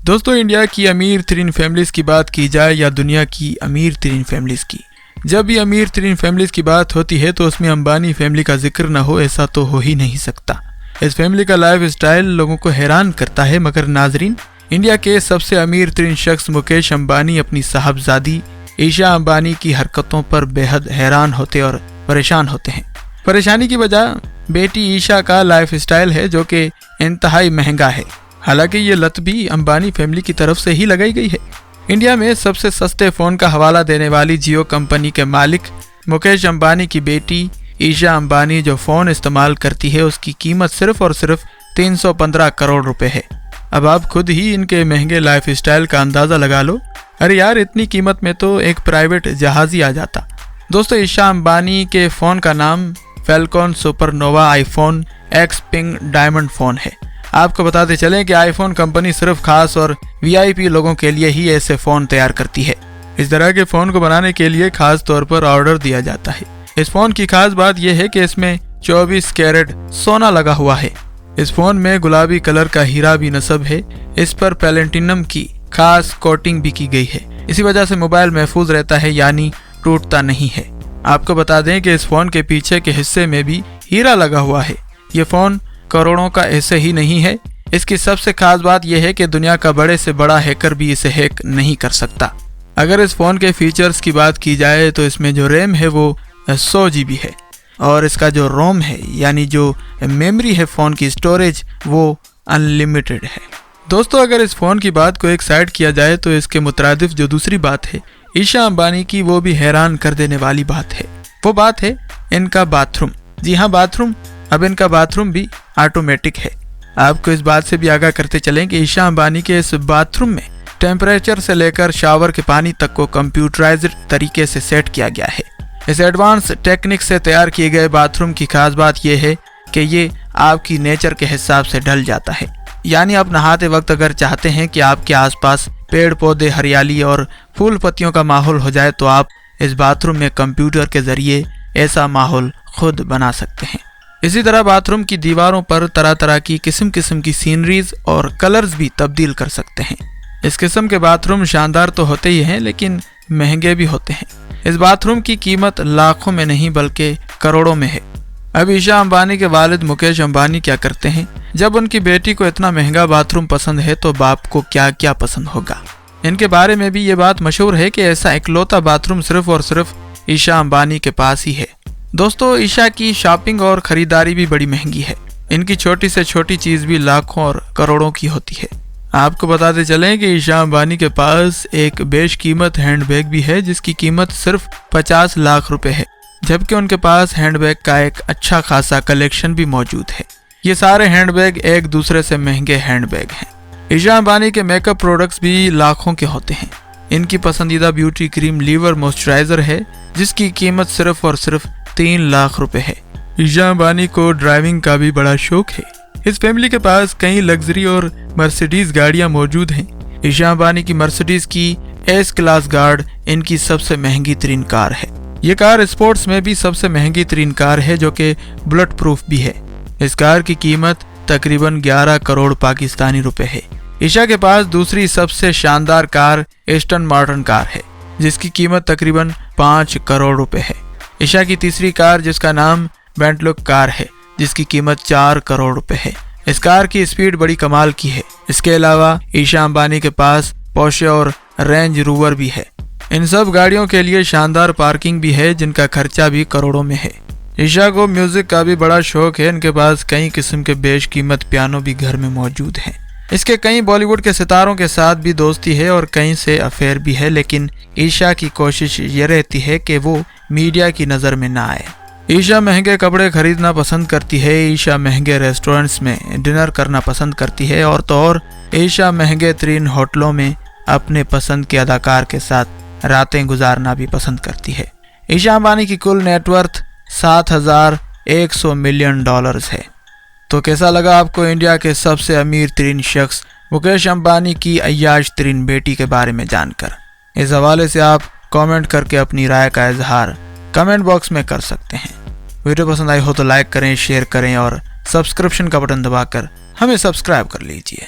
दोस्तों, इंडिया की अमीर तरीन फैमिलीज की बात की जाए या दुनिया की अमीर तरीन फैमिलीज की, जब भी अमीर तरीन फैमिलीज की बात होती है तो उसमें अंबानी फैमिली का जिक्र ना हो ऐसा तो हो ही नहीं सकता। इस फैमिली का लाइफ स्टाइल लोगों को हैरान करता है। मगर नाजरीन, इंडिया के सबसे अमीर तरीन शख्स मुकेश अंबानी अपनी साहबजादी ईशा अंबानी की हरकतों पर बेहद हैरान होते और परेशान होते हैं। परेशानी की वजह बेटी ईशा का लाइफ स्टाइल है जो कि इंतहाई महंगा है। हालांकि ये लत भी अंबानी फैमिली की तरफ से ही लगाई गई है। इंडिया में सबसे सस्ते फोन का हवाला देने वाली जियो कंपनी के मालिक मुकेश अंबानी की बेटी ईशा अंबानी जो फोन इस्तेमाल करती है उसकी कीमत सिर्फ और सिर्फ 315 करोड़ रुपए है। अब आप खुद ही इनके महंगे लाइफ स्टाइल का अंदाजा लगा लो। अरे यार, इतनी कीमत में तो एक प्राइवेट जहाज ही आ जाता। दोस्तों, ईशा अंबानी के फोन का नाम Falcon supernova iPhone x pink diamond phone है। आपको बताते चलें कि आईफोन कंपनी सिर्फ खास और वीआईपी लोगों के लिए ही ऐसे फोन तैयार करती है। इस तरह के फोन को बनाने के लिए खास तौर पर ऑर्डर दिया जाता है। इस फोन की खास बात यह है कि इसमें 24 कैरेट सोना लगा हुआ है। इस फोन में गुलाबी कलर का हीरा भी नस्ब है। इस पर प्लेटिनम की खास कोटिंग भी की गई है। इसी वजह से मोबाइल महफूज रहता है, यानी टूटता नहीं है। आपको बता दें कि इस फोन के पीछे के हिस्से में भी हीरा लगा हुआ है। ये फोन करोड़ों का ऐसे ही नहीं है। इसकी सबसे खास बात यह है कि दुनिया का बड़े से बड़ा हैकर भी इसे हैक नहीं कर सकता। अगर इस फोन के फीचर्स की बात की जाए तो इसमें जो रैम है वो 100 GB है और इसका जो रोम है यानी जो मेमोरी है फोन की स्टोरेज वो अनलिमिटेड है। दोस्तों, अगर इस फोन की बात को एक साइड किया जाए तो इसके मुतरादिफ जो दूसरी बात है ईशा अंबानी की, वो भी हैरान कर देने वाली बात है। वो बात है इनका बाथरूम। जी हाँ, बाथरूम। अब इनका बाथरूम भी ऑटोमेटिक है। आपको इस बात से भी आगाह करते चलें कि ईशा अंबानी के इस बाथरूम में टेम्परेचर से लेकर शावर के पानी तक को कंप्यूटराइज्ड तरीके से सेट किया गया है। इस एडवांस टेक्निक से तैयार किए गए बाथरूम की खास बात यह है कि ये आपकी नेचर के हिसाब से ढल जाता है। यानी आप नहाते वक्त अगर चाहते हैं कि आपके आसपास पेड़ पौधे, हरियाली और फूल पत्तियों का माहौल हो जाए तो आप इस बाथरूम में कंप्यूटर के जरिए ऐसा माहौल खुद बना सकते हैं। इसी तरह बाथरूम की दीवारों पर तरह तरह की किस्म किस्म की सीनरीज और कलर्स भी तब्दील कर सकते हैं। इस किस्म के बाथरूम शानदार तो होते ही हैं लेकिन महंगे भी होते हैं। इस बाथरूम की कीमत लाखों में नहीं बल्कि करोड़ों में है। अब ईशा अंबानी के वालिद मुकेश अंबानी क्या करते हैं? जब उनकी बेटी को इतना महंगा बाथरूम पसंद है तो बाप को क्या क्या पसंद होगा। इनके बारे में भी ये बात मशहूर है कि ऐसा इकलौता बाथरूम सिर्फ और सिर्फ ईशा अंबानी के पास ही है। दोस्तों, ईशा की शॉपिंग और खरीदारी भी बड़ी महंगी है। इनकी छोटी से छोटी चीज भी लाखों और करोड़ों की होती है। आपको बताते चलें कि ईशा अंबानी के पास एक बेशकीमत हैंडबैग भी है जिसकी कीमत सिर्फ 50 लाख रुपए है, जबकि उनके पास हैंडबैग का एक अच्छा खासा कलेक्शन भी मौजूद है। ये सारे हैंडबैग एक दूसरे से महंगे हैंडबैग हैं। ईशा अंबानी के मेकअप प्रोडक्ट्स भी लाखों के होते हैं। इनकी पसंदीदा ब्यूटी क्रीम लीवर मॉइस्चराइजर है जिसकी कीमत सिर्फ और सिर्फ 3 लाख रुपए है। ईशा अंबानी को ड्राइविंग का भी बड़ा शौक है। इस फैमिली के पास कई लग्जरी और मर्सिडीज गाड़ियां मौजूद हैं। ईशा अंबानी की मर्सिडीज की एस क्लास गार्ड इनकी सबसे महंगी तरीन कार है। ये कार स्पोर्ट्स में भी सबसे महंगी तरीन कार है जो कि बुलेट प्रूफ भी है। इस कार की कीमत तकरीबन 11 करोड़ पाकिस्तानी रुपए है। ईशा के पास दूसरी सबसे शानदार कार एस्टन मार्टिन कार है जिसकी कीमत तकरीबन 5 करोड़ रुपए है। ईशा की तीसरी कार जिसका नाम बेंटलुक कार है जिसकी कीमत 4 करोड़ रुपए है। इस कार की स्पीड बड़ी कमाल की है। इसके अलावा ईशा अंबानी के पास पोर्शे और रेंज रोवर भी है। इन सब गाड़ियों के लिए शानदार पार्किंग भी है जिनका खर्चा भी करोड़ों में है। ईशा को म्यूजिक का भी बड़ा शौक है। इनके पास कई किस्म के बेशकीमत पियानो भी घर में मौजूद हैं। इसके कई बॉलीवुड के सितारों के साथ भी दोस्ती है और कई से अफेयर भी है, लेकिन ईशा की कोशिश ये रहती है कि वो मीडिया की नज़र में ना आए। ईशा महंगे कपड़े खरीदना पसंद करती है। ईशा महंगे रेस्टोरेंट्स में डिनर करना पसंद करती है और तो और ईशा महंगे तरीन होटलों में अपने पसंद के अदाकार के साथ रातें गुजारना भी पसंद करती है। ईशा अंबानी की कुल नेटवर्थ $7,100 मिलियन है। तो कैसा लगा आपको इंडिया के सबसे अमीर तरीन शख्स मुकेश अंबानी की अय्याश तरीन बेटी के बारे में जानकर? इस हवाले से आप कमेंट करके अपनी राय का इजहार कमेंट बॉक्स में कर सकते हैं। वीडियो पसंद आई हो तो लाइक करें, शेयर करें और सब्सक्रिप्शन का बटन दबाकर हमें सब्सक्राइब कर लीजिए।